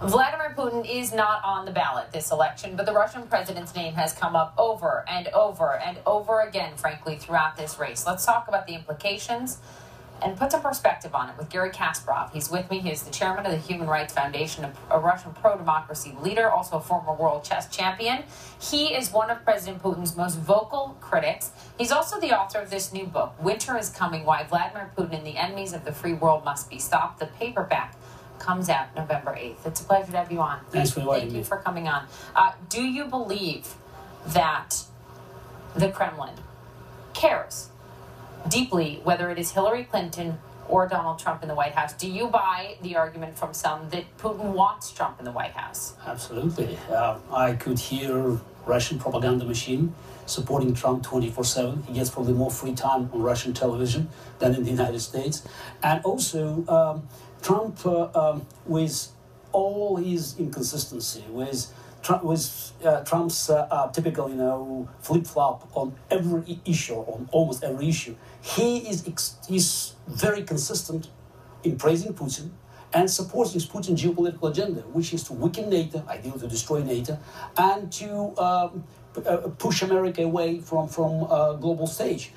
Vladimir Putin is not on the ballot this election, but the Russian president's name has come up over and over and over again, frankly, throughout this race. Let's talk about the implications and put some perspective on it with Garry Kasparov. He's with me. He is the chairman of the Human Rights Foundation, a Russian pro-democracy leader, also a former world chess champion. He is one of President Putin's most vocal critics. He's also the author of this new book, Winter is Coming, Why Vladimir Putin and the Enemies of the Free World Must Be Stopped. The paperback comes out November 8th. It's a pleasure to have you on. Thanks for inviting me. Thank you for coming on. Do you believe that the Kremlin cares deeply whether it is Hillary Clinton or Donald Trump in the White House? Do you buy the argument from some that Putin wants Trump in the White House? Absolutely. I could hear Russian propaganda machine supporting Trump 24/7. He gets probably more free time on Russian television than in the United States. And also, Trump, with all his inconsistency, with Trump's typical, flip-flop on every issue, on almost every issue, he's very consistent in praising Putin and supporting Putin's geopolitical agenda, which is to weaken NATO, ideally to destroy NATO, and to push America away from global stage.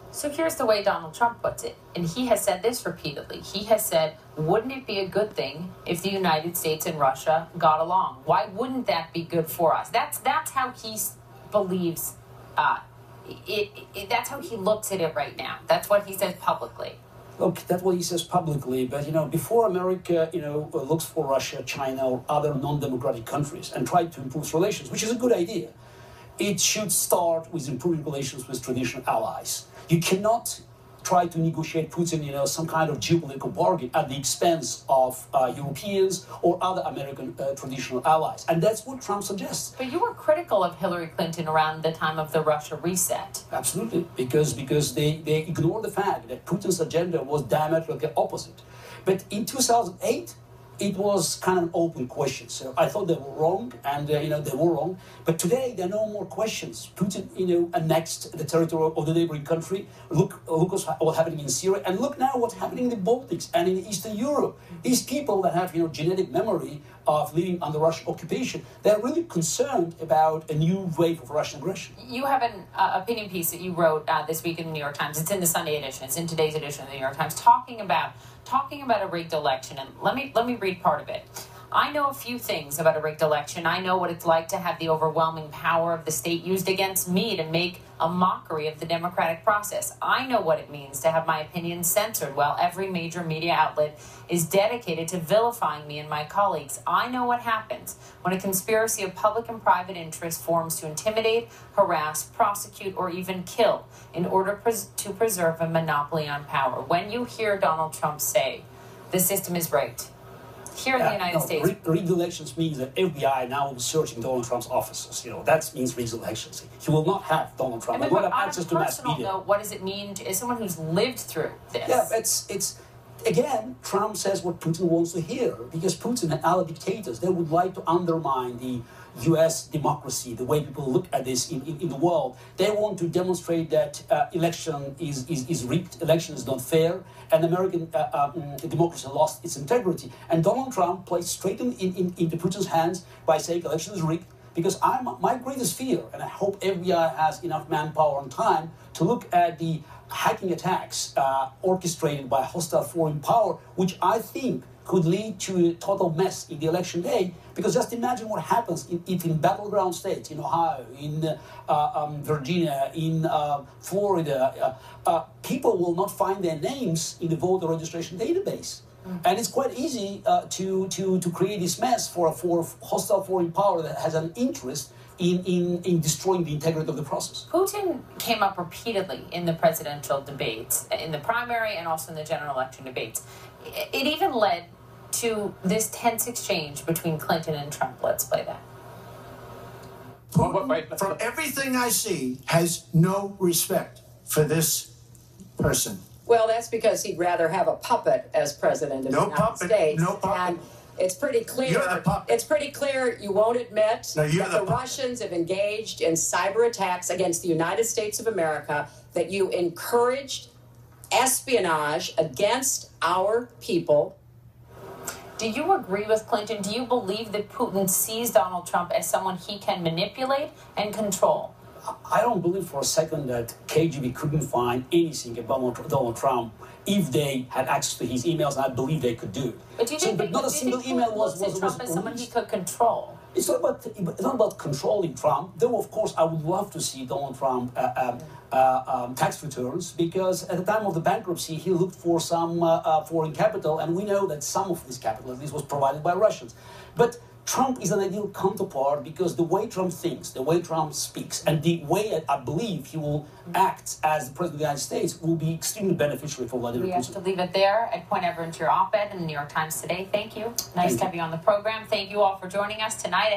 So here's the way Donald Trump puts it, and he has said this repeatedly. He has said, wouldn't it be a good thing if the United States and Russia got along? Why wouldn't that be good for us? That's how he believes that's how he looks at it right now. That's what he says publicly. Look, that's what he says publicly, but, before America, looks for Russia, China, or other non-democratic countries and try to improve relations, which is a good idea, it should start with improving relations with traditional allies. You cannot try to negotiate Putin, some kind of geopolitical bargain at the expense of Europeans or other American traditional allies. And that's what Trump suggests. But you were critical of Hillary Clinton around the time of the Russia reset. Absolutely, because they ignored the fact that Putin's agenda was diametrically opposite. But in 2008, it was kind of an open question. So I thought they were wrong, and they were wrong. But today there are no more questions. Putin, annexed the territory of the neighboring country. Look what's happening in Syria, and look now what's happening in the Baltics and in Eastern Europe. These people that have genetic memory of living under Russian occupation, they're really concerned about a new wave of Russian aggression. You have an opinion piece that you wrote this week in the New York Times. It's in the Sunday edition. It's in today's edition of the New York Times, talking about a rigged election. And let me read part of it. I know a few things about a rigged election. I know what it's like to have the overwhelming power of the state used against me to make a mockery of the democratic process. I know what it means to have my opinions censored while every major media outlet is dedicated to vilifying me and my colleagues. I know what happens when a conspiracy of public and private interest forms to intimidate, harass, prosecute, or even kill in order to preserve a monopoly on power. When you hear Donald Trump say the system is rigged, here in the United States. Rigged elections means that FBI now will be searching Donald Trump's offices. That means rigged elections. He will not have Donald Trump. He will not have access to mass media. Note, what does it mean as someone who's lived through this? Yeah, it's again, Trump says what Putin wants to hear, because Putin and other dictators, they would like to undermine the U.S. democracy, the way people look at this in the world. They want to demonstrate that election is rigged, election is not fair, and American democracy lost its integrity. And Donald Trump plays straight into Putin's hands by saying election is rigged, because my greatest fear, and I hope FBI has enough manpower and time to look at the hacking attacks orchestrated by hostile foreign power, which I think could lead to a total mess in the election day. Because just imagine what happens if in battleground states, in Ohio, in Virginia, in Florida, people will not find their names in the voter registration database. And it's quite easy to create this mess for hostile foreign power that has an interest in destroying the integrity of the process. Putin came up repeatedly in the presidential debates, in the primary and also in the general election debates. It even led to this tense exchange between Clinton and Trump. Let's play that. Putin, from everything I see, has no respect for this person. Well, that's because he'd rather have a puppet as president of the United States. No puppet. And it's pretty clear. You're the puppet. It's pretty clear you won't admit that the Russians have engaged in cyber attacks against the United States of America, that you encouraged espionage against our people. Do you agree with Clinton? Do you believe that Putin sees Donald Trump as someone he can manipulate and control? I don't believe for a second that KGB couldn't find anything about Donald Trump if they had access to his emails, and I believe they could do it. But do you think, not a single email was Trump as someone he could control? It's not about controlling Trump. Though, of course, I would love to see Donald Trump tax returns, because at the time of the bankruptcy, he looked for some foreign capital, and we know that some of this capital, at least, was provided by Russians. But Trump is an ideal counterpart because the way Trump thinks, the way Trump speaks, and the way I believe he will act as the President of the United States will be extremely beneficial for Vladimir Putin. We have to leave it there. I'd point everyone to your op-ed in the New York Times today. Thank you. Nice to have you on the program. Thank you all for joining us tonight.